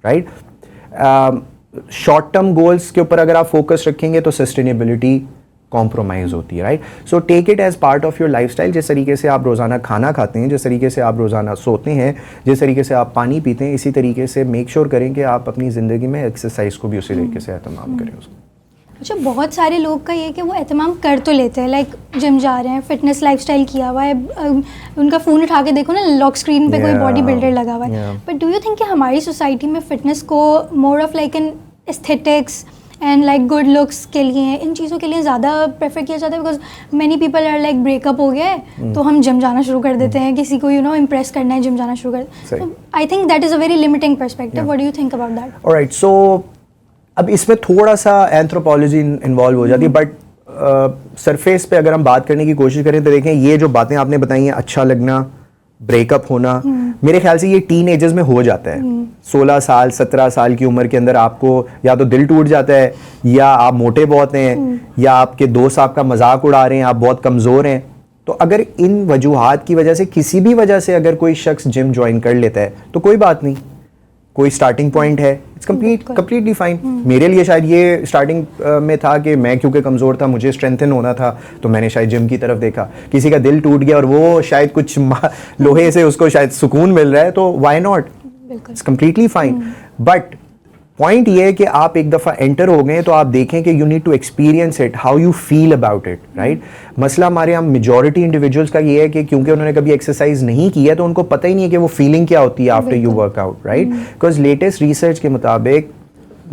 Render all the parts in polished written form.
Right? Short term goals के ऊपर अगर आप फोकस रखेंगे तो सस्टेनेबिलिटी कॉम्प्रोमाइज़ होती है, right? So take it as part of your lifestyle. जिस तरीके से आप रोज़ाना खाना खाते हैं, जिस तरीके से आप रोज़ाना सोते हैं, जिस तरीके से आप पानी पीते हैं, इसी तरीके से मेक श्योर करें कि आप अपनी ज़िंदगी में एक्सरसाइज को भी उसी तरीके से एहतमाम करें उसको। अच्छा, बहुत सारे लोग का ये है कि वो एहतमाम कर तो लेते हैं, लाइक जिम जा रहे हैं, फिटनेस लाइफस्टाइल किया हुआ है, उनका फ़ोन उठा के देखो ना, लॉक स्क्रीन पे कोई बॉडी बिल्डर लगा हुआ है। बट डू यू थिंक कि हमारी सोसाइटी में फ़िटनेस को more of like an aesthetics and like good looks के लिए, इन चीज़ों के लिए ज़्यादा प्रेफर किया जाता है? Because many people are like breakup हो गया है तो हम जिम जाना शुरू कर देते हैं, किसी को इम्प्रेस करना है, जिम जाना शुरू कर। I think that is a very limiting perspective. What do you think about that? Alright, so अब इसमें थोड़ा सा एंथ्रोपोलॉजी इन्वॉल्व हो जाती है, बट सरफेस पे अगर हम बात करने की कोशिश करें तो देखें, ये जो बातें आपने बताई हैं, अच्छा लगना, ब्रेकअप होना, मेरे ख्याल से ये टीन एजर्स में हो जाता है। 16 साल 17 साल की उम्र के अंदर आपको या तो दिल टूट जाता है, या आप मोटे बहुत हैं, या आपके दोस्त आपका मजाक उड़ा रहे हैं, आप बहुत कमज़ोर हैं। तो अगर इन वजूहात की वजह से, किसी भी वजह से अगर कोई शख्स जिम ज्वाइन कर लेता है तो कोई बात नहीं, कोई स्टार्टिंग पॉइंट है, इट्स कंप्लीटली फाइन। मेरे लिए शायद ये स्टार्टिंग में था कि मैं क्योंकि कमज़ोर था, मुझे स्ट्रेंथन होना था, तो मैंने शायद जिम की तरफ देखा। किसी का दिल टूट गया और वो शायद कुछ लोहे से उसको शायद सुकून मिल रहा है, तो why not, it's completely fine. But point ये है कि आप एक दफ़ा एंटर हो गए तो आप देखें कि you need to experience it, how you feel about it, right? मसला हमारे यहाँ मेजॉरिटी इंडिविजुअल्स का ये है कि क्योंकि उन्होंने कभी एक्सरसाइज नहीं किया तो उनको पता ही नहीं है कि वो फीलिंग क्या होती है after you workout, right? Because latest research के मुताबिक,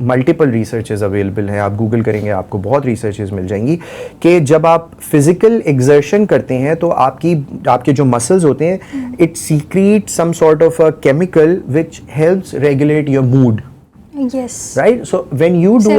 मल्टीपल रिसर्चेज अवेलेबल हैं, आप गूगल करेंगे आपको बहुत रिसर्चेज मिल जाएंगी, कि जब आप फिजिकल एक्सर्शन करते हैं तो आपके जो मसल्स होते हैं, it secrete some sort of a chemical which helps regulate your mood. Yes. Right? So when you do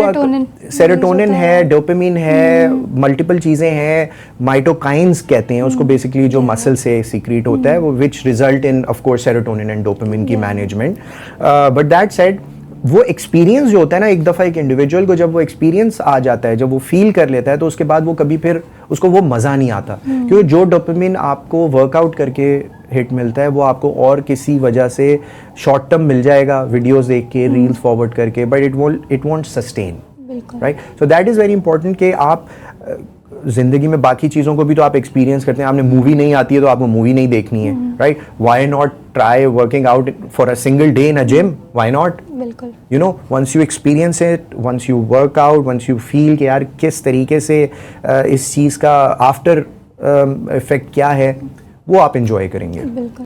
serotonin है, डोपामिन है, मल्टीपल चीज़ें हैं, माइटोकाइंस कहते हैं उसको, बेसिकली जो मसल से सीक्रेट होता है वो, which result in of course serotonin and dopamine की मैनेजमेंट। बट दैट सेड, वो एक्सपीरियंस जो होता है ना, एक दफ़ा एक इंडिविजुअल को जब वो एक्सपीरियंस आ जाता है, जब वो फील कर लेता है, तो उसके बाद वो कभी फिर उसको वो मज़ा नहीं आता। क्योंकि जो डोपामिन आपको वर्कआउट करके हिट मिलता है वो आपको और किसी वजह से शॉर्ट टर्म मिल जाएगा, वीडियोस देख के, रील्स फॉरवर्ड करके, but it won't sustain, right? So that is very important कि आप ज़िंदगी में बाकी चीज़ों को भी तो आप एक्सपीरियंस करते हैं। आपने मूवी नहीं आती है तो आपको मूवी नहीं देखनी है, right? Why not try working out for a single day in a gym? Why not? बिल्कुल। You know, once you experience it, once you work out, once you feel कि यार किस तरीके से इस चीज़ का आफ्टर इफेक्ट क्या है, वो आप इंजॉय करेंगे। बिल्कुल।